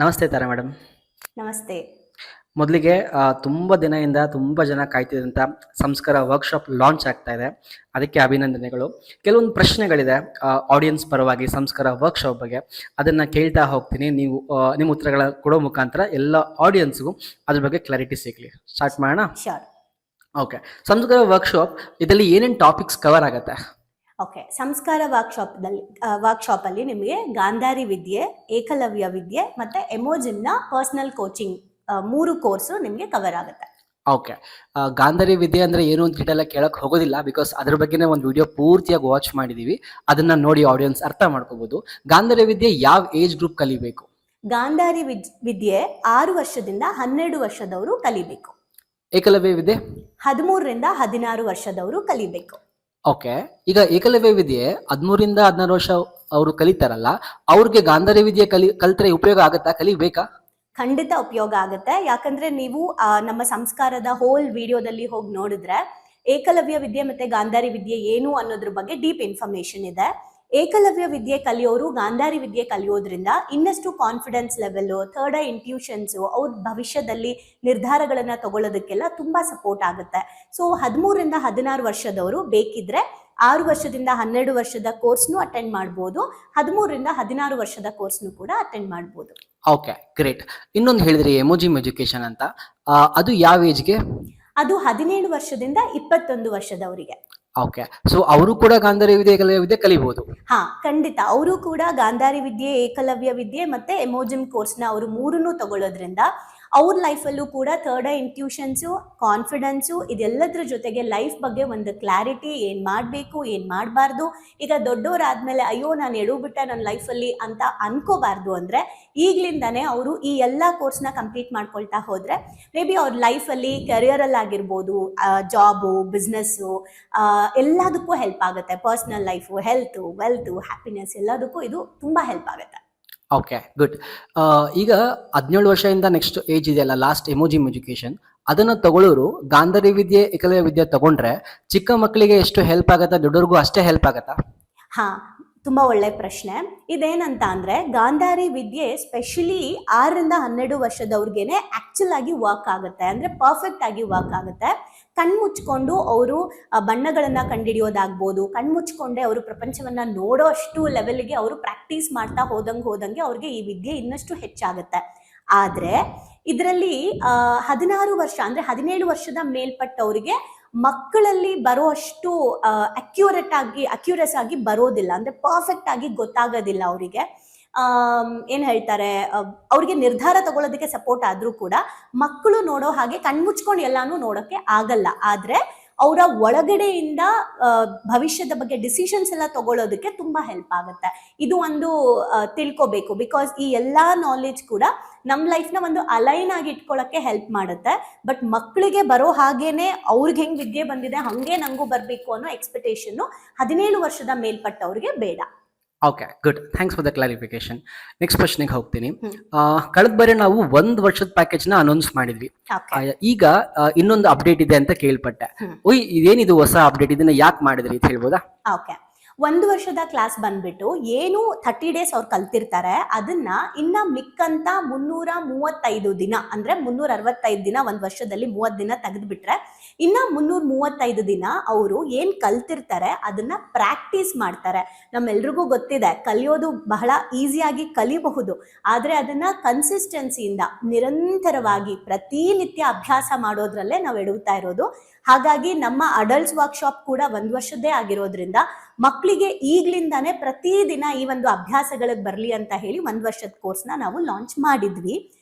ನಮಸ್ತೆ ತಾರಾ ಮೇಡಮ್. ನಮಸ್ತೆ. ಮೊದಲಿಗೆ ತುಂಬ ದಿನದಿಂದ ತುಂಬ ಜನ ಕಾಯ್ತಿದ್ದಂಥ ಸಂಸ್ಕಾರ ವರ್ಕ್ಶಾಪ್ ಲಾಂಚ್ ಆಗ್ತಾ ಇದೆ. ಅದಕ್ಕೆ ಅಭಿನಂದನೆಗಳು. ಕೆಲವೊಂದು ಪ್ರಶ್ನೆಗಳಿದೆ ಆಡಿಯನ್ಸ್ ಪರವಾಗಿ ಸಂಸ್ಕಾರ ವರ್ಕ್ಶಾಪ್ ಬಗ್ಗೆ. ಅದನ್ನು ಕೇಳ್ತಾ ಹೋಗ್ತೀನಿ. ನೀವು ನಿಮ್ಮ ಉತ್ತರಗಳ ಕೊಡೋ ಮುಖಾಂತರ ಎಲ್ಲ ಆಡಿಯನ್ಸ್ಗೂ ಅದ್ರ ಬಗ್ಗೆ ಕ್ಲಾರಿಟಿ ಸಿಗಲಿ. ಸ್ಟಾರ್ಟ್ ಮಾಡೋಣ. ಶೋರ್. ಓಕೆ. ಸಂಸ್ಕಾರ ವರ್ಕ್ಶಾಪ್ ಇದರಲ್ಲಿ ಏನೇನು ಟಾಪಿಕ್ಸ್ ಕವರ್ ಆಗುತ್ತೆ? ಓಕೆ. ಸಂಸ್ಕಾರ ವರ್ಕ್ಶಾಪ್ ಅಲ್ಲಿ ನಿಮಗೆ ಗಾಂಧಾರಿ ವಿದ್ಯೆ, ಏಕಲವ್ಯ ವಿದ್ಯೆ ಮತ್ತೆ ಎಮೋಜಿಮ್ನ ಪರ್ಸನಲ್ ಕೋಚಿಂಗ್ 3 ಕೋರ್ಸು ನಿಮಗೆ ಕವರ್ ಆಗುತ್ತೆ. ಓಕೆ. ಗಾಂಧಾರಿ ವಿದ್ಯೆ ಅಂದರೆ ಏನು ಅಂತ ಡೀಟೇಲ್ ಕೇಳಕ್ಕೆ ಹೋಗೋದಿಲ್ಲ, ಬಿಕಾಸ್ ಅದ್ರ ಬಗ್ಗೆನೇ ಒಂದು ವಿಡಿಯೋ ಪೂರ್ತಿಯಾಗಿ ವಾಚ್ ಮಾಡಿದ್ದೀವಿ. ಅದನ್ನು ನೋಡಿ ಆಡಿಯನ್ಸ್ ಅರ್ಥ ಮಾಡ್ಕೋಬೋದು. ಗಾಂಧಾರಿ ವಿದ್ಯೆ ಯಾವ ಏಜ್ ಗ್ರೂಪ್ ಕಲಿಬೇಕು? ಗಾಂಧಾರಿ ವಿದ್ಯೆ 6 ವರ್ಷದಿಂದ 12 ವರ್ಷದವರು ಕಲಿಬೇಕು. ಏಕಲವ್ಯ ವಿದ್ಯೆ 13ರಿಂದ 16 ವರ್ಷದವರು ಕಲಿಬೇಕು. ಓಕೆ. ಈಗ ಏಕಲವ್ಯ ವಿದ್ಯೆ 13ರಿಂದ 16 ವರ್ಷ ಅವರು ಕಲಿತಾರಲ್ಲ, ಅವ್ರಿಗೆ ಗಾಂಧಾರಿ ವಿದ್ಯೆ ಕಲಿತ್ರೆ ಉಪಯೋಗ ಆಗುತ್ತಾ, ಕಲಿಬೇಕಾ? ಖಂಡಿತ ಉಪಯೋಗ ಆಗುತ್ತೆ. ಯಾಕಂದ್ರೆ ನೀವು ನಮ್ಮ ಸಂಸ್ಕಾರದ ಹೋಲ್ ವಿಡಿಯೋದಲ್ಲಿ ಹೋಗಿ ನೋಡಿದ್ರೆ ಏಕಲವ್ಯ ವಿದ್ಯೆ ಮತ್ತೆ ಗಾಂಧಾರಿ ವಿದ್ಯೆ ಏನು ಅನ್ನೋದ್ರ ಬಗ್ಗೆ ಡೀಪ್ ಇನ್ಫಾರ್ಮೇಶನ್ ಇದೆ. ಏಕಲವ್ಯ ವಿದ್ಯೆ ಕಲಿಯೋರು ಗಾಂಧಾರಿ ವಿದ್ಯೆ ಕಲಿಯೋದ್ರಿಂದ ಇನ್ನಷ್ಟು confidence level, third I intuitions, ಅವ್ರ ಭವಿಷ್ಯದಲ್ಲಿ ನಿರ್ಧಾರಗಳನ್ನ ತಗೊಳ್ಳೋದಕ್ಕೆಲ್ಲ ತುಂಬಾ ಸಪೋರ್ಟ್ ಆಗುತ್ತೆ. ಸೊ 13ರಿಂದ 16 ವರ್ಷದವರು ಬೇಕಿದ್ರೆ 6 ವರ್ಷದಿಂದ 12 ವರ್ಷದ ಕೋರ್ಸ್ನು ಅಟೆಂಡ್ ಮಾಡ್ಬೋದು. 13ರಿಂದ 16 ವರ್ಷದ ಕೋರ್ಸ್ನು ಕೂಡ ಅಟೆಂಡ್ ಮಾಡ್ಬೋದು. Okay, great. ಇನ್ನೊಂದು ಹೇಳಿದ್ರಿ ಎಮೋಜಿಮ್ ಎಜುಕೇಶನ್ ಅಂತ, ಅದು ಯಾವ ಏಜ್ಗೆ? ಅದು 17 ವರ್ಷದಿಂದ 21 ವರ್ಷದವರಿಗೆ. ಓಕೆ. ಸೊ ಅವರು ಕೂಡ ಗಾಂಧಾರಿ ವಿದ್ಯೆ, ಏಕಲವ್ಯ ವಿದ್ಯೆ ಕಲಿಬಹುದು? ಹಾ, ಖಂಡಿತ. ಅವರು ಕೂಡ ಗಾಂಧಾರಿ ವಿದ್ಯೆ, ಏಕಲವ್ಯ ವಿದ್ಯೆ ಮತ್ತೆ ಎಮೋಜಿಮ್ ಕೋರ್ಸ್ನ ಅವರು 3 ತಗೊಳ್ಳೋದ್ರಿಂದ ಅವ್ರ ಲೈಫಲ್ಲೂ ಕೂಡ ಥರ್ಡ್ ಐ ಇಂಟ್ಯೂಷನ್ಸು, ಕಾನ್ಫಿಡೆನ್ಸು, ಇದೆಲ್ಲದ್ರ ಜೊತೆಗೆ ಲೈಫ್ ಬಗ್ಗೆ ಒಂದು ಕ್ಲಾರಿಟಿ, ಏನು ಮಾಡಬೇಕು ಏನು ಮಾಡಬಾರ್ದು. ಈಗ ದೊಡ್ಡವರಾದ್ಮೇಲೆ ಅಯ್ಯೋ ನಾನು ಎಡುಬಿಟ್ಟೆ ನನ್ನ ಲೈಫಲ್ಲಿ ಅಂತ ಅನ್ಕೋಬಾರ್ದು ಅಂದರೆ ಈಗಲಿಂದಾನೇ ಅವರು ಈ ಎಲ್ಲ ಕೋರ್ಸ್ನ ಕಂಪ್ಲೀಟ್ ಮಾಡ್ಕೊಳ್ತಾ ಹೋದರೆ ಮೇ ಬಿ ಅವ್ರ ಲೈಫಲ್ಲಿ ಕೆರಿಯರಲ್ಲಾಗಿರ್ಬೋದು, ಜಾಬು, ಬಿಸ್ನೆಸ್ಸು, ಎಲ್ಲದಕ್ಕೂ ಹೆಲ್ಪ್ ಆಗುತ್ತೆ. Personal life, health, wealth, happiness ಎಲ್ಲದಕ್ಕೂ ಇದು ತುಂಬ ಹೆಲ್ಪ್ ಆಗುತ್ತೆ. Okay, good. ಈಗ 17 ವರ್ಷದಿಂದ ನೆಕ್ಸ್ಟ್ ಏಜ್ ಇದೆಯಲ್ಲ, ಲಾಸ್ಟ್ ಎಮೋಜಿಮ್ ಎಜುಕೇಶನ್, ಅದನ್ನು ತಗೊಳ್ಳೋರು ಗಾಂಧಾರಿ ವಿದ್ಯೆ, ಏಕಲವ್ಯ ವಿದ್ಯೆ ತಗೊಂಡ್ರೆ ಚಿಕ್ಕ ಮಕ್ಕಳಿಗೆ ಎಷ್ಟು ಹೆಲ್ಪ್ ಆಗುತ್ತಾ, ದೊಡ್ಡವ್ರಿಗೂ ಅಷ್ಟೇ ಹೆಲ್ಪ್ ಆಗುತ್ತಾ? ಹಾ, ತುಂಬಾ ಒಳ್ಳೆ ಪ್ರಶ್ನೆ. ಇದೇನಂತ ಅಂದ್ರೆ ಗಾಂಧಾರಿ ವಿದ್ಯೆ ಸ್ಪೆಷಲಿ 6ರಿಂದ 12 ವರ್ಷದವ್ರಿಗೇನೆ ಆಕ್ಚುಲ್ ಆಗಿ ವರ್ಕ್ ಆಗುತ್ತೆ, ಅಂದ್ರೆ ಪರ್ಫೆಕ್ಟ್ ಆಗಿ ವರ್ಕ್ ಆಗುತ್ತೆ. ಕಣ್ಮುಚ್ಕೊಂಡು ಅವರು ಬಣ್ಣಗಳನ್ನ ಕಂಡುಹಿಡಿಯೋದಾಗ್ಬೋದು, ಕಣ್ಮುಚ್ಕೊಂಡೆ ಅವರು ಪ್ರಪಂಚವನ್ನ ನೋಡೋ ಅಷ್ಟು ಲೆವೆಲ್ಗೆ ಅವರು ಪ್ರಾಕ್ಟೀಸ್ ಮಾಡ್ತಾ ಹೋದಂಗೆ ಅವ್ರಿಗೆ ಈ ವಿದ್ಯೆ ಇನ್ನಷ್ಟು ಹೆಚ್ಚಾಗುತ್ತೆ. ಆದ್ರೆ ಇದರಲ್ಲಿ 16 ವರ್ಷ ಅಂದ್ರೆ 17 ವರ್ಷದ ಮೇಲ್ಪಟ್ಟವರಿಗೆ ಮಕ್ಕಳಲ್ಲಿ ಬರೋ ಅಷ್ಟು ಅಕ್ಯುರಸ್ ಆಗಿ ಬರೋದಿಲ್ಲ, ಅಂದ್ರೆ ಪರ್ಫೆಕ್ಟ್ ಆಗಿ ಗೊತ್ತಾಗೋದಿಲ್ಲ ಅವರಿಗೆ. ಏನ್ ಹೇಳ್ತಾರೆ, ಅವ್ರಿಗೆ ನಿರ್ಧಾರ ತಗೊಳ್ಳೋದಕ್ಕೆ ಸಪೋರ್ಟ್ ಆದ್ರೂ ಕೂಡ ಮಕ್ಕಳು ನೋಡೋ ಹಾಗೆ ಕಣ್ಮುಚ್ಕೊಂಡು ಎಲ್ಲಾನು ನೋಡೋಕೆ ಆಗಲ್ಲ. ಆದ್ರೆ ಅವರ ಒಳಗಡೆಯಿಂದ ಭವಿಷ್ಯದ ಬಗ್ಗೆ ಡಿಸಿಷನ್ಸ್ ಎಲ್ಲ ತಗೊಳ್ಳೋದಕ್ಕೆ ತುಂಬಾ ಹೆಲ್ಪ್ ಆಗುತ್ತೆ. ಇದು ಒಂದು ತಿಳ್ಕೋಬೇಕು. ಬಿಕಾಸ್ ಈ ಎಲ್ಲಾ ನಾಲೆಜ್ ಕೂಡ ನಮ್ಮ ಲೈಫ್ನ ಒಂದು ಅಲೈನ್ ಆಗಿ ಇಟ್ಕೊಳ್ಳೋಕೆ ಹೆಲ್ಪ್ ಮಾಡುತ್ತೆ. ಬಟ್ ಮಕ್ಕಳಿಗೆ ಬರೋ ಹಾಗೇನೆ ಅವ್ರಿಗೆ ಹೆಂಗ್ ವಿದ್ಯೆ ಬಂದಿದೆ ಹಂಗೆ ನಂಗೂ ಬರಬೇಕು ಅನ್ನೋ ಎಕ್ಸ್ಪೆಕ್ಟೇಷನ್ 17 ವರ್ಷದ ಮೇಲ್ಪಟ್ಟವ್ರಿಗೆ ಬೇಡ. Okay, good. Thanks for the clarification. Next ಪ್ರಶ್ನೆಗೆ ಹೋಗ್ತೀನಿ. ಕಳೆದ ಬಾರಿ ನಾವು 1 ವರ್ಷದ ಪ್ಯಾಕೇಜ್ನ ಅನೌನ್ಸ್ ಮಾಡಿದ್ವಿ. ಈಗ ಇನ್ನೊಂದು ಅಪ್ಡೇಟ್ ಇದೆ ಅಂತ ಕೇಳ್ಪಟ್ಟೆ. ಇದೇನಿದು ಹೊಸ ಅಪ್ಡೇಟ್, ಇದನ್ನ ಯಾಕೆ ಮಾಡಿದ್ರಿ ಅಂತ ಹೇಳ್ಬೋದಾ? ಓಕೆ. 1 ವರ್ಷದ ಕ್ಲಾಸ್ ಬಂದ್ಬಿಟ್ಟು ಏನು 30 ಡೇಸ್ ಅವ್ರು ಕಲ್ತಿರ್ತಾರೆ ಅದನ್ನ ಇನ್ನ ಮಿಕ್ಕಂತ 335 ದಿನ, ಅಂದ್ರೆ 365 ದಿನ, 1 ವರ್ಷದಲ್ಲಿ 30 ದಿನ ತೆಗೆದ್ಬಿಟ್ರೆ ಇನ್ನ 335 ದಿನ ಅವರು ಏನ್ ಕಲ್ತಿರ್ತಾರೆ ಅದನ್ನ ಪ್ರಾಕ್ಟೀಸ್ ಮಾಡ್ತಾರೆ. ನಮ್ಮೆಲ್ರಿಗೂ ಗೊತ್ತಿದೆ, ಕಲಿಯೋದು ಬಹಳ ಈಸಿಯಾಗಿ ಕಲಿಬಹುದು, ಆದ್ರೆ ಅದನ್ನ ಕನ್ಸಿಸ್ಟೆನ್ಸಿಯಿಂದ ನಿರಂತರವಾಗಿ ಪ್ರತಿನಿತ್ಯ ಅಭ್ಯಾಸ ಮಾಡೋದ್ರಲ್ಲೇ ನಾವು ಎಡುತ್ತಾ ಇರೋದು. ಹಾಗಾಗಿ ನಮ್ಮ ಅಡಲ್ಟ್ಸ್ ವರ್ಕ್ಶಾಪ್ ಕೂಡ 1 ವರ್ಷದ್ದೇ ಆಗಿರೋದ್ರಿಂದ ಮಕ್ಕಳಿಗೆ ಈಗ್ಲಿಂದಾನೇ ಪ್ರತಿದಿನ ಈ ಒಂದು ಅಭ್ಯಾಸಗಳಿಗೆ ಬರಲಿ ಅಂತ ಹೇಳಿ 1 ವರ್ಷದ ಕೋರ್ಸ್ನ ನಾವು ಲಾಂಚ್ ಮಾಡಿದ್ವಿ.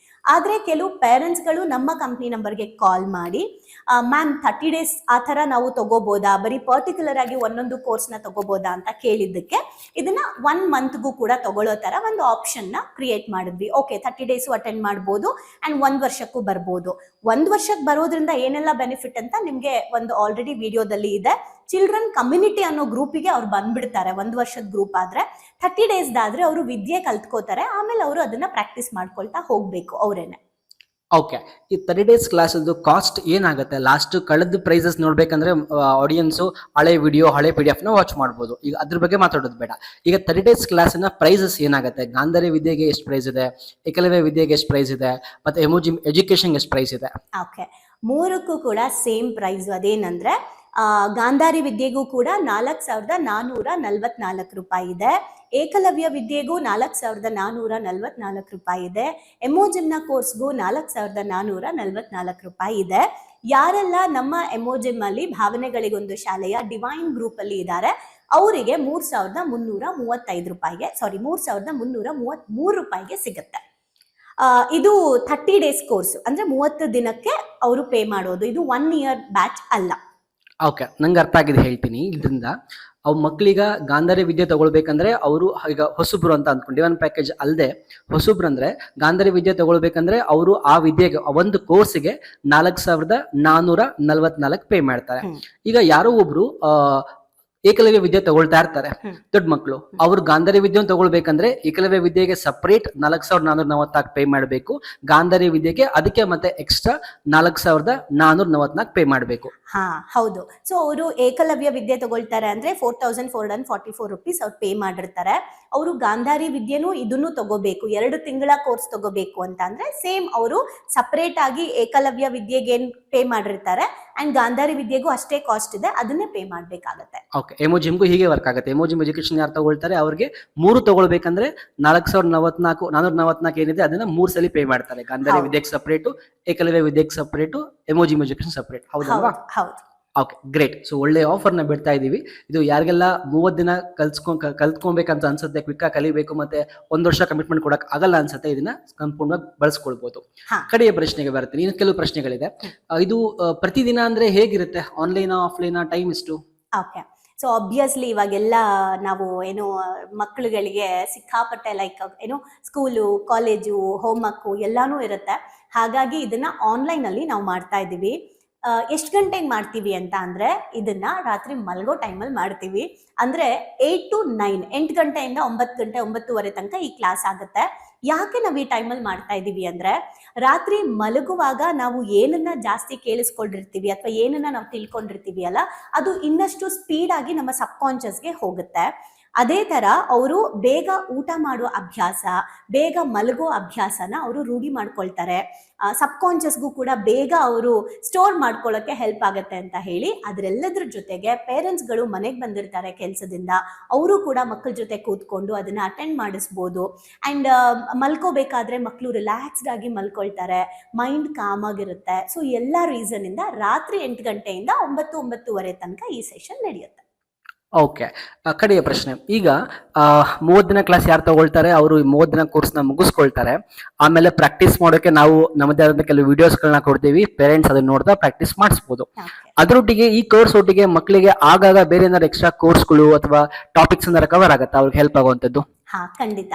ಆದ್ರೆ ಕೆಲವು ಪೇರೆಂಟ್ಸ್ಗಳು ನಮ್ಮ ಕಂಪ್ನಿ ನಂಬರ್ಗೆ ಕಾಲ್ ಮಾಡಿ, ಮ್ಯಾಮ್ 30 ಡೇಸ್ ಆ ಥರ ನಾವು ತಗೋಬೋದಾ, ಬರೀ ಪರ್ಟಿಕ್ಯುಲರ್ ಆಗಿ ಒಂದೊಂದು ಕೋರ್ಸ್ನ ತಗೋಬೋದಾ ಅಂತ ಕೇಳಿದ್ದಕ್ಕೆ ಇದನ್ನ 1 ಮಂತ್ಗೂ ಕೂಡ ತಗೊಳ್ಳೋ ಥರ ಒಂದು ಆಪ್ಷನ್ನ ಕ್ರಿಯೇಟ್ ಮಾಡಿದ್ವಿ. ಓಕೆ, 30 ಡೇಸು ಅಟೆಂಡ್ ಮಾಡ್ಬೋದು ಆ್ಯಂಡ್ 1 ವರ್ಷಕ್ಕೂ ಬರ್ಬೋದು. 1 ವರ್ಷಕ್ಕೆ ಬರೋದ್ರಿಂದ ಏನೆಲ್ಲ ಬೆನಿಫಿಟ್ ಅಂತ ನಿಮಗೆ ಒಂದು ಆಲ್ರೆಡಿ ವಿಡಿಯೋದಲ್ಲಿ ಇದೆ. ಚಿಲ್ಡ್ರನ್ ಕಮ್ಯುನಿಟಿ ಅನ್ನೋ ಗ್ರೂಪಿಗೆ ಅವ್ರು ಬಂದ್ಬಿಡ್ತಾರೆ. 1 ವರ್ಷದ ಗ್ರೂಪ್ ಆದ್ರೆ 30 ಡೇಸ್ದಾದ್ರೆ ಅವರು ವಿದ್ಯೆ ಕಲ್ತ್ಕೋತಾರೆ, ಆಮೇಲೆ ಅವರು ಅದನ್ನ ಪ್ರಾಕ್ಟೀಸ್ ಮಾಡ್ಕೊಳ್ತಾ ಹೋಗ್ಬೇಕು ಅವರೇನೆ. ಓಕೆ. ಈ 30 ಡೇಸ್ ಕ್ಲಾಸದ್ದು ಕಾಸ್ಟ್ ಏನಾಗುತ್ತೆ? ಲಾಸ್ಟ್ ಕಳೆದ ಪ್ರೈಸಸ್ ನೋಡ್ಬೇಕಂದ್ರೆ ಆಡಿಯನ್ಸು ಹಳೆ ವಿಡಿಯೋ, ಹಳೆ PDF ನ ವಾಚ್ ಮಾಡ್ಬೋದು. ಈಗ ಅದ್ರ ಬಗ್ಗೆ ಮಾತಾಡೋದು ಬೇಡ. ಈಗ 30 ಡೇಸ್ ಕ್ಲಾಸಿನ ಪ್ರೈಸಸ್ ಏನಾಗುತ್ತೆ? ಗಾಂಧಾರಿ ವಿದ್ಯೆಗೆ ಎಷ್ಟು ಪ್ರೈಸ್ ಇದೆ, ಏಕಲವ್ಯ ವಿದ್ಯೆಗೆ ಎಷ್ಟು ಪ್ರೈಸ್ ಇದೆ, ಮತ್ತೆ ಎಮೋಜಿ ಎಜುಕೇಶನ್ಗೆ ಎಷ್ಟು ಪ್ರೈಸ್ ಇದೆ? ಓಕೆ, ಮೂರಕ್ಕೂ ಕೂಡ ಸೇಮ್ ಪ್ರೈಸ್. ಅದೇನಂದ್ರೆ ಗಾಂಧಾರಿ ವಿದ್ಯೆಗೂ ಕೂಡ 4,444 ರೂಪಾಯಿ ಇದೆ. ಏಕಲವ್ಯ ವಿದ್ಯೆಗೂ 4,444 ರೂಪಾಯಿ ಇದೆ. ಎಮೋಜಿಮ್ನ ಕೋರ್ಸ್ಗೂ 4,444 ರೂಪಾಯಿ ಇದೆ. ಯಾರೆಲ್ಲ ನಮ್ಮ ಎಮೋಜಿಮ್ ಅಲ್ಲಿ ಭಾವನೆಗಳಿಗೊಂದು ಶಾಲೆಯ ಡಿವೈನ್ ಗ್ರೂಪ್ ಅಲ್ಲಿ ಇದ್ದಾರೆ ಅವರಿಗೆ 3,335 ರೂಪಾಯಿಗೆ, 3,333 ರೂಪಾಯಿಗೆ ಸಿಗುತ್ತೆ. ಇದು 30 ಡೇಸ್ ಕೋರ್ಸ್, ಅಂದ್ರೆ 30 ದಿನಕ್ಕೆ ಅವರು ಪೇ ಮಾಡೋದು. ಇದು 1 ಇಯರ್ ಬ್ಯಾಚ್ ಅಲ್ಲ. ಓಕೆ, ನಂಗೆ ಅರ್ಥ ಆಗಿದೆ, ಹೇಳ್ತೀನಿ. ಇದರಿಂದ ಅವ್ ಮಕ್ಳೀಗ ಗಾಂಧಾರಿ ವಿದ್ಯೆ ತಗೊಳ್ಬೇಕಂದ್ರೆ ಅವರು ಈಗ ಹೊಸಬ್ರು ಅಂತ ಅಂದ್ಕೊಂಡು ಡಿವನ್ ಪ್ಯಾಕೇಜ್ ಅಲ್ಲದೆ ಹೊಸಬ್ರು ಅಂದ್ರೆ ಗಾಂಧಾರಿ ವಿದ್ಯೆ ತಗೊಳ್ಬೇಕಂದ್ರೆ ಅವರು ಆ ವಿದ್ಯೆಗೆ ಒಂದು ಕೋರ್ಸ್ಗೆ 4,444 ಪೇ ಮಾಡ್ತಾರೆ. ಈಗ ಯಾರೋ ಒಬ್ರು ಏಕಲವ್ಯ ವಿದ್ಯೆ ತಗೊಳ್ತಾ ಇರ್ತಾರೆ, ದೊಡ್ಡ ಮಕ್ಕಳು. ಅವ್ರು ಗಾಂಧಾರಿ ವಿದ್ಯೆ ತಗೊಳ್ಬೇಕಂದ್ರೆ ಏಕಲವ್ಯ ವಿದ್ಯೆಗೆ ಸಪರೇಟ್ 4,444 ಪೇ ಮಾಡಬೇಕು. ಗಾಂಧಾರಿ ವಿದ್ಯೆಗೆ ಅದಕ್ಕೆ ಮತ್ತೆ ಎಕ್ಸ್ಟ್ರಾ 4,444 ಪೇ ಮಾಡಬೇಕು. ಹಾ, ಹೌದು. ಸೊ ಅವರು ಏಕಲವ್ಯ ವಿದ್ಯೆ ತಗೊಳ್ತಾರೆ ಅಂದ್ರೆ 4,444 ರುಪೀಸ್ ಅವ್ರು ಪೇ ಮಾಡಿರ್ತಾರೆ. ಅವರು ಗಾಂಧಾರಿ ವಿದ್ಯೆನೂ ಇದನ್ನು ತಗೋಬೇಕು, 2 ತಿಂಗಳ ಕೋರ್ಸ್ ತಗೋಬೇಕು ಅಂತ ಅಂದ್ರೆ ಸೇಮ್ ಅವರು ಸಪರೇಟ್ ಆಗಿ ಏಕಲವ್ಯ ವಿದ್ಯೆಗೆ ಏನ್ ಪೇ ಮಾಡಿರ್ತಾರೆ ಅಂಡ್ ಗಾಂಧಾರಿ ವಿದ್ಯೆಗೂ ಅಷ್ಟೇ ಕಾಸ್ಟ್ ಇದೆ, ಅದನ್ನೇ ಪೇ ಮಾಡ್ಬೇಕಾಗತ್ತೆ. ಓಕೆ, ಎಮೋಜಿಮ್ಗೂ ಹೀಗೆ ವರ್ಕ್ ಆಗುತ್ತೆ. ಎಮೋಜಿಮ್ ಎಜುಕೇಶನ್ ಯಾರು ತಗೊಳ್ತಾರೆ ಅವ್ರಿಗೆ 3 ತಗೊಳ್ಬೇಕಂದ್ರೆ 4,444 ಏನಿದೆ ಅದನ್ನ 3 ಸಲ ಪೇ ಮಾಡ್ತಾರೆ. ಗಾಂಧಾರಿ ವಿದ್ಯೆಗೆ ಸಪರೇಟು, ಏಕಲವ್ಯ ವಿದ್ಯೆಗೆ ಸಪರೇಟು, ಎಮೋಜಿಮ್ ಎಜುಕೇಶನ್ ಸಪರೇಟ್. ಹೌದಲ್ವಾ? ಹೌದು. Okay, great. ಸೊ ಒಳ್ಳೆ ಆಫರ್ನ ಬಿಡ್ತಾ ಇದೀವಿ. ಇದು ಯಾರಿಗೆಲ್ಲ 30 ದಿನ ಕಲ್ತ್ಕೊಬೇಕಂತ ಅನ್ಸುತ್ತೆ, ಕ್ವಿಕ್ ಆಗಿ ಕಲಿಬೇಕು, ಮತ್ತೆ 1 ವರ್ಷ ಕಮಿಟ್ಮೆಂಟ್ ಕೊಡಕ್ ಆಗಲ್ಲ ಅನ್ಸುತ್ತೆ, ಇದನ್ನ ಸಂಪೂರ್ಣವಾಗಿ ಬಳಸ್ಕೊಳ್ಬಹುದು. ಕಡೆಯ ಪ್ರಶ್ನೆಗೆ ಬರ್ತೀನಿ. ಇನ್ನು ಕೆಲವು ಪ್ರಶ್ನೆಗಳಿದೆ. ಇದು ಪ್ರತಿದಿನ ಅಂದ್ರೆ ಹೇಗಿರುತ್ತೆ? ಆನ್ಲೈನ್, ಆಫ್ಲೈನ್, ಟೈಮ್ ಎಷ್ಟು? ಓಕೆ, ಸೊ ಆಬ್ವಿಯಸ್ಲಿ ಇವಾಗೆಲ್ಲ ನಾವು ಏನು ಮಕ್ಕಳುಗಳಿಗೆ ಸಿಕ್ಕಾಪಟ್ಟೆ ಲೈಕ್ ಏನು ಸ್ಕೂಲು, ಕಾಲೇಜು, ಹೋಮ್ ವರ್ಕ್ ಎಲ್ಲಾನು ಇರುತ್ತೆ. ಹಾಗಾಗಿ ಇದನ್ನ ಆನ್ಲೈನ್ ಅಲ್ಲಿ ನಾವು ಮಾಡ್ತಾ ಇದ್ದೀವಿ. ಎಷ್ಟು ಗಂಟೆಗೆ ಮಾಡ್ತೀವಿ ಅಂತ ಅಂದ್ರೆ ಇದನ್ನ ರಾತ್ರಿ ಮಲ್ಗೋ ಟೈಮಲ್ಲಿ ಮಾಡ್ತೀವಿ. ಅಂದ್ರೆ 8 to 9, 8 ಗಂಟೆಯಿಂದ 9 ಗಂಟೆ 9:30 ತನಕ ಈ ಕ್ಲಾಸ್ ಆಗುತ್ತೆ. ಯಾಕೆ ನಾವು ಈ ಟೈಮಲ್ಲಿ ಮಾಡ್ತಾ ಇದೀವಿ ಅಂದ್ರೆ ರಾತ್ರಿ ಮಲಗುವಾಗ ನಾವು ಏನನ್ನ ಜಾಸ್ತಿ ಕೇಳಿಸ್ಕೊಂಡಿರ್ತೀವಿ ಅಥವಾ ಏನನ್ನ ನಾವು ತಿಳ್ಕೊಂಡಿರ್ತೀವಿ ಅಲ್ಲ, ಅದು ಇನ್ನಷ್ಟು ಸ್ಪೀಡ್ ಆಗಿ ನಮ್ಮ ಸಬ್ ಕಾನ್ಶಿಯಸ್ಗೆ ಹೋಗುತ್ತೆ. ಅದೇ ತರ ಅವರು ಬೇಗ ಊಟ ಮಾಡುವ ಅಭ್ಯಾಸ, ಬೇಗ ಮಲಗೋ ಅಭ್ಯಾಸನ ಅವರು ರೂಢಿ ಮಾಡ್ಕೊಳ್ತಾರೆ. ಸಬ್ ಕಾನ್ಶಿಯಸ್ಗೂ ಕೂಡ ಬೇಗ ಅವರು ಸ್ಟೋರ್ ಮಾಡ್ಕೊಳ್ಳೋಕೆ ಹೆಲ್ಪ್ ಆಗುತ್ತೆ ಅಂತ ಹೇಳಿ, ಅದರೆಲ್ಲದ್ರ ಜೊತೆಗೆ ಪೇರೆಂಟ್ಸ್ಗಳು ಮನೆಗೆ ಬಂದಿರ್ತಾರೆ ಕೆಲಸದಿಂದ, ಅವರು ಕೂಡ ಮಕ್ಕಳ ಜೊತೆ ಕೂತ್ಕೊಂಡು ಅದನ್ನ ಅಟೆಂಡ್ ಮಾಡಿಸ್ಬೋದು. ಅಂಡ್ ಮಲ್ಕೋಬೇಕಾದ್ರೆ ಮಕ್ಕಳು ರಿಲ್ಯಾಕ್ಸ್ಡ್ ಆಗಿ ಮಲ್ಕೊಳ್ತಾರೆ, ಮೈಂಡ್ ಕಾಮ್ ಆಗಿರುತ್ತೆ. ಸೊ ಎಲ್ಲ ರೀಸನ್ ಇಂದ ರಾತ್ರಿ 8 ಗಂಟೆಯಿಂದ 9-9:30 ತನಕ ಈ ಸೆಷನ್ ನಡೆಯುತ್ತೆ. ಓಕೆ, ಕಡೆಯ ಪ್ರಶ್ನೆ. ಈಗ 30 ದಿನ ಕ್ಲಾಸ್ ಯಾರು ತಗೊಳ್ತಾರೆ ಅವರು 30 ದಿನ ಕೋರ್ಸ್ನ ಮುಗಿಸ್ಕೊಳ್ತಾರೆ. ಆಮೇಲೆ ಪ್ರಾಕ್ಟೀಸ್ ಮಾಡೋಕೆ ನಾವು ನಮ್ಮದೇ ಆದಂತ ಕೆಲವು ವಿಡಿಯೋಸ್ಗಳನ್ನ ಕೊಡ್ತೀವಿ. ಪೇರೆಂಟ್ಸ್ ಅದನ್ನ ನೋಡ್ತಾ ಪ್ರಾಕ್ಟೀಸ್ ಮಾಡಿಸ್ಬೋದು. ಅದರೊಟ್ಟಿಗೆ ಈ ಕೋರ್ಸ್ ಒಟ್ಟಿಗೆ ಮಕ್ಕಳಿಗೆ ಆಗಾಗ ಬೇರೆ ಏನಾದ್ರು ಎಕ್ಸ್ಟ್ರಾ ಕೋರ್ಸ್ಗಳು ಅಥವಾ ಟಾಪಿಕ್ಸ್ ಏನಾದ್ರು ಕವರ್ ಆಗುತ್ತಾ ಅವ್ರಿಗೆ ಹೆಲ್ಪ್ ಆಗುವಂಥದ್ದು? ಹಾ, ಖಂಡಿತ.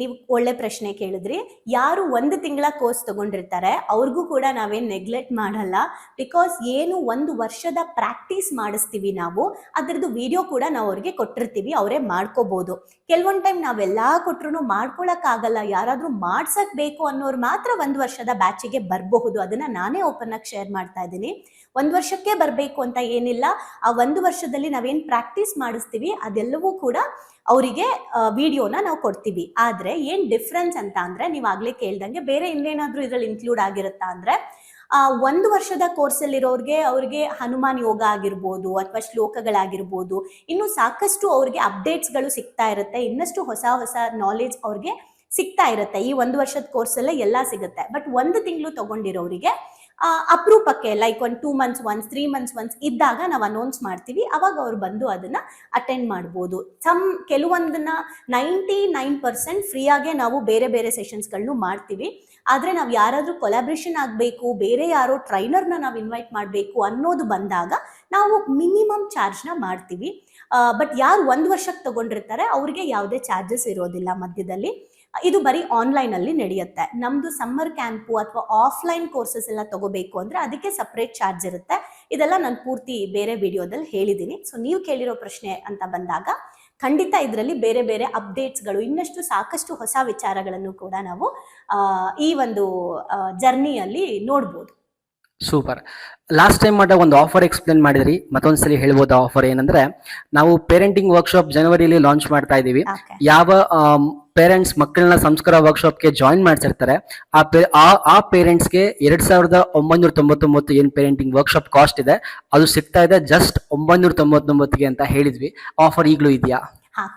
ನೀವು ಒಳ್ಳೆ ಪ್ರಶ್ನೆ ಕೇಳಿದ್ರಿ. ಯಾರು 1 ತಿಂಗಳ ಕೋರ್ಸ್ ತಗೊಂಡಿರ್ತಾರೆ ಅವ್ರಿಗೂ ಕೂಡ ನಾವೇನ್ ನೆಗ್ಲೆಕ್ಟ್ ಮಾಡಲ್ಲ. ಬಿಕಾಸ್ ಏನು 1 ವರ್ಷದ ಪ್ರಾಕ್ಟೀಸ್ ಮಾಡಿಸ್ತೀವಿ ನಾವು, ಅದ್ರದ್ದು ವಿಡಿಯೋ ಕೂಡ ನಾವು ಅವ್ರಿಗೆ ಕೊಟ್ಟಿರ್ತೀವಿ, ಅವರೇ ಮಾಡ್ಕೋಬಹುದು. ಕೆಲವೊಂದ್ ಟೈಮ್ ನಾವೆಲ್ಲಾ ಕೊಟ್ರು ಮಾಡ್ಕೊಳಕ್ ಆಗಲ್ಲ, ಯಾರಾದ್ರೂ ಮಾಡ್ಸಕ್ ಬೇಕು ಅನ್ನೋರು ಮಾತ್ರ 1 ವರ್ಷದ ಬ್ಯಾಚಿಗೆ ಬರಬಹುದು. ಅದನ್ನ ನಾನೇ ಓಪನ್ ಆಗಿ ಶೇರ್ ಮಾಡ್ತಾ ಇದ್ದೀನಿ. 1 ವರ್ಷಕ್ಕೆ ಬರಬೇಕು ಅಂತ ಏನಿಲ್ಲ. ಆ 1 ವರ್ಷದಲ್ಲಿ ನಾವೇನ್ ಪ್ರಾಕ್ಟೀಸ್ ಮಾಡಿಸ್ತೀವಿ ಅದೆಲ್ಲವೂ ಕೂಡ ಅವರಿಗೆ ವಿಡಿಯೋನ ನಾವು ಕೊಡ್ತೀವಿ. ಆದ್ರೆ ಏನ್ ಡಿಫ್ರೆನ್ಸ್ ಅಂತ ಅಂದ್ರೆ, ನೀವು ಆಗ್ಲೇ ಕೇಳ್ದಂಗೆ ಬೇರೆ ಇನ್ನೇನಾದ್ರೂ ಇದ್ರಲ್ಲಿ ಇನ್ಕ್ಲೂಡ್ ಆಗಿರುತ್ತಾ ಅಂದ್ರೆ, 1 ವರ್ಷದ ಕೋರ್ಸ್ ಅಲ್ಲಿರೋರ್ಗೆ ಅವ್ರಿಗೆ ಹನುಮಾನ್ ಯೋಗ ಆಗಿರ್ಬೋದು ಅಥವಾ ಶ್ಲೋಕಗಳಾಗಿರ್ಬೋದು, ಇನ್ನು ಸಾಕಷ್ಟು ಅವ್ರಿಗೆ ಅಪ್ಡೇಟ್ಸ್ಗಳು ಸಿಗ್ತಾ ಇರುತ್ತೆ, ಇನ್ನಷ್ಟು ಹೊಸ ಹೊಸ ನಾಲೆಜ್ ಅವ್ರಿಗೆ ಸಿಗ್ತಾ ಇರುತ್ತೆ. ಈ 1 ವರ್ಷದ ಕೋರ್ಸ್ ಅಲ್ಲೇ ಎಲ್ಲ ಸಿಗುತ್ತೆ. ಬಟ್ 1 ತಿಂಗಳು ತಗೊಂಡಿರೋರಿಗೆ ಅಪರೂಪಕ್ಕೆ like 2 months once, 3 months once ಇದ್ದಾಗ ನಾವು ಅನೌನ್ಸ್ ಮಾಡ್ತೀವಿ, ಅವಾಗ ಅವ್ರು ಬಂದು ಅದನ್ನ ಅಟೆಂಡ್ ಮಾಡ್ಬೋದು. ಕೆಲವೊಂದನ್ನ 99% ಫ್ರೀಯಾಗೆ ನಾವು ಬೇರೆ ಬೇರೆ ಸೆಷನ್ಸ್ಗಳನ್ನು ಮಾಡ್ತೀವಿ. ಆದ್ರೆ ನಾವು ಯಾರಾದ್ರೂ ಕೊಲಾಬ್ರೇಷನ್ ಆಗಬೇಕು, ಬೇರೆ ಯಾರೋ ಟ್ರೈನರ್ನ ನಾವು ಇನ್ವೈಟ್ ಮಾಡಬೇಕು ಅನ್ನೋದು ಬಂದಾಗ ನಾವು ಮಿನಿಮಮ್ ಚಾರ್ಜ್ನ ಮಾಡ್ತೀವಿ. ಬಟ್ ಯಾರು 1 ವರ್ಷಕ್ಕೆ ತಗೊಂಡಿರ್ತಾರೆ ಅವ್ರಿಗೆ ಯಾವುದೇ ಚಾರ್ಜಸ್ ಇರೋದಿಲ್ಲ ಮಧ್ಯದಲ್ಲಿ. ಇದು ಬರೀ ಆನ್ಲೈನ್ ಅಲ್ಲಿ ನಡೆಯುತ್ತೆ. ನಮ್ದು ಸಮ್ಮರ್ ಕ್ಯಾಂಪು ಅಥವಾ ಆಫ್ಲೈನ್ ಕೋರ್ಸಸ್ ಎಲ್ಲ ತಗೋಬೇಕು ಅಂದ್ರೆ ಅದಕ್ಕೆ ಸಪರೇಟ್ ಚಾರ್ಜ್ ಇರುತ್ತೆ. ಇದೆಲ್ಲ ನಾನು ಪೂರ್ತಿ ಬೇರೆ ವಿಡಿಯೋದಲ್ಲಿ ಹೇಳಿದ್ದೀನಿ. ಸೊ ನೀವು ಕೇಳಿರೋ ಪ್ರಶ್ನೆ ಅಂತ ಬಂದಾಗ ಖಂಡಿತ ಇದರಲ್ಲಿ ಬೇರೆ ಬೇರೆ ಅಪ್ಡೇಟ್ಸ್ಗಳು ಇನ್ನಷ್ಟು ಸಾಕಷ್ಟು ಹೊಸ ವಿಚಾರಗಳನ್ನು ಕೂಡ ನಾವು ಈ ಒಂದು ಜರ್ನಿಯಲ್ಲಿ ನೋಡ್ಬೋದು. ಸೂಪರ್. ಲಾಸ್ಟ್ ಟೈಮ್ ಮಾಡ ಒಂದು ಆಫರ್ ಎಕ್ಸ್ಪ್ಲೇನ್ ಮಾಡಿದ್ರಿ, ಮತ್ತೊಂದ್ಸಲಿ ಹೇಳ್ಬೋದು ಆಫರ್ ಏನಂದ್ರೆ, ನಾವು ಪೇರೆಂಟಿಂಗ್ ವರ್ಕ್ಶಾಪ್ ಜನವರಿಲಿ ಲಾಂಚ್ ಮಾಡ್ತಾ ಇದೀವಿ. Okay. ಯಾವ ಪೇರೆಂಟ್ಸ್ ಮಕ್ಕಳನ್ನ ಸಂಸ್ಕಾರ ವರ್ಕ್ಶಾಪ್ಗೆ ಜಾಯಿನ್ ಮಾಡ್ಸಿರ್ತಾರೆ ಆ ಪೇರೆಂಟ್ಸ್ಗೆ 2,999 ಏನ್ ಪೇರೆಂಟಿಂಗ್ ವರ್ಕ್ಶಾಪ್ ಕಾಸ್ಟ್ ಇದೆ ಅದು ಸಿಗ್ತಾ ಇದೆ ಜಸ್ಟ್ 999ಗೆ ಅಂತ ಹೇಳಿದ್ವಿ. ಆಫರ್ ಈಗಲೂ ಇದೆಯಾ?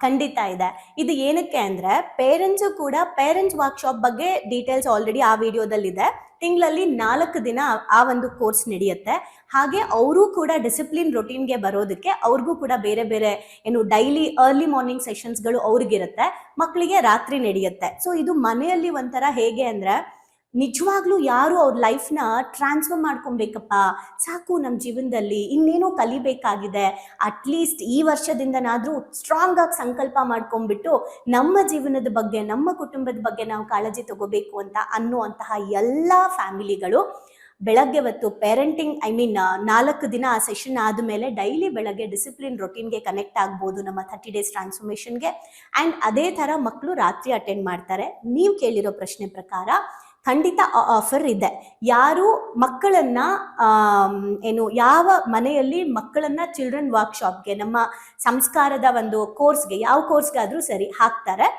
ಖಂಡಿತ ಇದೆ. ಇದು ಏನಕ್ಕೆ ಅಂದ್ರೆ ಪೇರೆಂಟ್ಸು ಕೂಡ ಪೇರೆಂಟ್ಸ್ ವರ್ಕ್ಶಾಪ್ ಬಗ್ಗೆ ಡೀಟೇಲ್ಸ್ ಆಲ್ರೆಡಿ ಆ ವಿಡಿಯೋದಲ್ಲಿ ಇದೆ. ತಿಂಗಳಲ್ಲಿ 4 ದಿನ ಆ ಒಂದು ಕೋರ್ಸ್ ನಡೆಯುತ್ತೆ. ಹಾಗೆ ಅವರು ಕೂಡ ಡಿಸಿಪ್ಲಿನ್ ರೊಟೀನ್ಗೆ ಬರೋದಕ್ಕೆ ಅವ್ರಿಗೂ ಕೂಡ ಬೇರೆ ಬೇರೆ ಏನು ಡೈಲಿ ಅರ್ಲಿ ಮಾರ್ನಿಂಗ್ ಸೆಷನ್ಸ್ಗಳು ಅವ್ರಿಗಿರುತ್ತೆ, ಮಕ್ಕಳಿಗೆ ರಾತ್ರಿ ನಡೆಯುತ್ತೆ. ಸೊ ಇದು ಮನೆಯಲ್ಲಿ ಒಂಥರ ಹೇಗೆ ಅಂದ್ರೆ ನಿಜವಾಗ್ಲೂ ಯಾರು ಅವ್ರ ಲೈಫ್ನ ಟ್ರಾನ್ಸ್ಫರ್ ಮಾಡ್ಕೊಬೇಕಪ್ಪ, ಸಾಕು ನಮ್ಮ ಜೀವನದಲ್ಲಿ ಇನ್ನೇನೋ ಕಲಿಬೇಕಾಗಿದೆ, ಅಟ್ಲೀಸ್ಟ್ ಈ ವರ್ಷದಿಂದನಾದ್ರೂ ಸ್ಟ್ರಾಂಗ್ ಆಗಿ ಸಂಕಲ್ಪ ಮಾಡ್ಕೊಂಡ್ಬಿಟ್ಟು ನಮ್ಮ ಜೀವನದ ಬಗ್ಗೆ ನಮ್ಮ ಕುಟುಂಬದ ಬಗ್ಗೆ ನಾವು ಕಾಳಜಿ ತಗೋಬೇಕು ಅಂತ ಅನ್ನುವಂತಹ ಎಲ್ಲ ಫ್ಯಾಮಿಲಿಗಳು ಬೆಳಗ್ಗೆ ಹೊತ್ತು ಪೇರೆಂಟಿಂಗ್ 4 ದಿನ ಆ ಸೆಷನ್ ಆದಮೇಲೆ ಡೈಲಿ ಬೆಳಗ್ಗೆ ಡಿಸಿಪ್ಲಿನ್ ರೊಟೀನ್ಗೆ ಕನೆಕ್ಟ್ ಆಗ್ಬೋದು ನಮ್ಮ 30 ಡೇಸ್ ಟ್ರಾನ್ಸ್ಫಾರ್ಮೇಷನ್ಗೆ. ಆ್ಯಂಡ್ ಅದೇ ಥರ ಮಕ್ಕಳು ರಾತ್ರಿ ಅಟೆಂಡ್ ಮಾಡ್ತಾರೆ. ನೀವು ಕೇಳಿರೋ ಪ್ರಶ್ನೆ ಪ್ರಕಾರ ಖಂಡಿತ ಆಫರ್ ಇದೆ. ಯಾರು ಮಕ್ಕಳನ್ನ ಯಾವ ಮನೆಯಲ್ಲಿ ಮಕ್ಕಳನ್ನ ಚಿಲ್ಡ್ರನ್ ವರ್ಕ್ಶಾಪ್ಗೆ ನಮ್ಮ ಸಂಸ್ಕಾರದ ಒಂದು ಕೋರ್ಸ್ಗೆ ಯಾವ ಕೋರ್ಸ್ಗಾದ್ರೂ ಸರಿ ಹಾಕ್ತಾರೆ,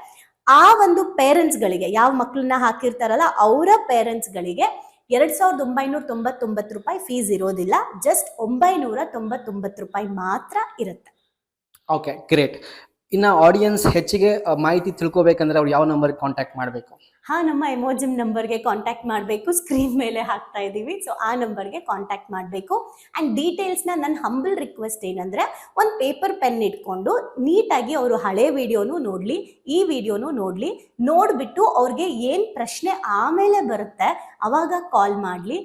ಆ ಒಂದು ಪೇರೆಂಟ್ಸ್ಗಳಿಗೆ ಯಾವ ಮಕ್ಕಳನ್ನ ಹಾಕಿರ್ತಾರಲ್ಲ ಅವರ ಪೇರೆಂಟ್ಸ್ಗಳಿಗೆ 2,999 ರೂಪಾಯಿ ಫೀಸ್ ಇರೋದಿಲ್ಲ, ಜಸ್ಟ್ 999 ರೂಪಾಯಿ ಮಾತ್ರ ಇರುತ್ತೆ. Okay, great. ಇನ್ನು ಆಡಿಯನ್ಸ್ ಹೆಚ್ಚಿಗೆ ಮಾಹಿತಿ ತಿಳ್ಕೊಬೇಕಂದ್ರೆ ಅವ್ರು ಯಾವ ನಂಬರ್ಗೆ ಕಾಂಟ್ಯಾಕ್ಟ್ ಮಾಡಬೇಕು? ನಮ್ಮ ಎಮೋಜಿಮ್ ನಂಬರ್ಗೆ ಕಾಂಟ್ಯಾಕ್ಟ್ ಮಾಡಬೇಕು. ಸ್ಕ್ರೀನ್ ಮೇಲೆ ಹಾಕ್ತಾ ಇದ್ದೀವಿ, ಸೊ ಆ ನಂಬರ್ಗೆ ಕಾಂಟ್ಯಾಕ್ಟ್ ಮಾಡಬೇಕು. ಆ್ಯಂಡ್ ಡೀಟೇಲ್ಸ್ನ ನನ್ನ ಹಂಬಲ್ ರಿಕ್ವೆಸ್ಟ್ ಏನಂದರೆ, ಒಂದು ಪೇಪರ್ ಪೆನ್ ಇಟ್ಕೊಂಡು ನೀಟಾಗಿ ಅವರು ಹಳೆ ವಿಡಿಯೋನು ನೋಡಲಿ, ಈ ವಿಡಿಯೋನು ನೋಡಲಿ, ನೋಡಿಬಿಟ್ಟು ಅವ್ರಿಗೆ ಏನು ಪ್ರಶ್ನೆ ಆಮೇಲೆ ಬರುತ್ತೆ ಅವಾಗ ಕಾಲ್ ಮಾಡಲಿ.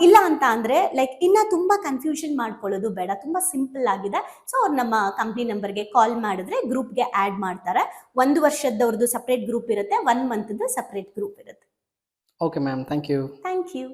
ಇಲ್ಲ ಅಂತ ಅಂದರೆ ಲೈಕ್ ಇನ್ನೂ ತುಂಬ ಕನ್ಫ್ಯೂಷನ್ ಮಾಡ್ಕೊಳ್ಳೋದು ಬೇಡ, ತುಂಬ ಸಿಂಪಲ್ ಆಗಿದೆ. ಸೊ ಅವ್ರು ನಮ್ಮ ಕಂಪ್ನಿ ನಂಬರ್ಗೆ ಕಾಲ್ ಮಾಡಿದ್ರೆ ಗ್ರೂಪ್ಗೆ ಆ್ಯಡ್ ಮಾಡ್ತಾರೆ. 1 ವರ್ಷದವ್ರದ್ದು ಸಪ್ರೇಟ್ ಗ್ರೂಪ್ ಇರುತ್ತೆ, 1 ಮಂತ್ದು ಸಪ್ರೇಟ್ ಗ್ರೂಪ್ ಇರುತ್ತೆ. Okay ma'am, thank you. Thank you.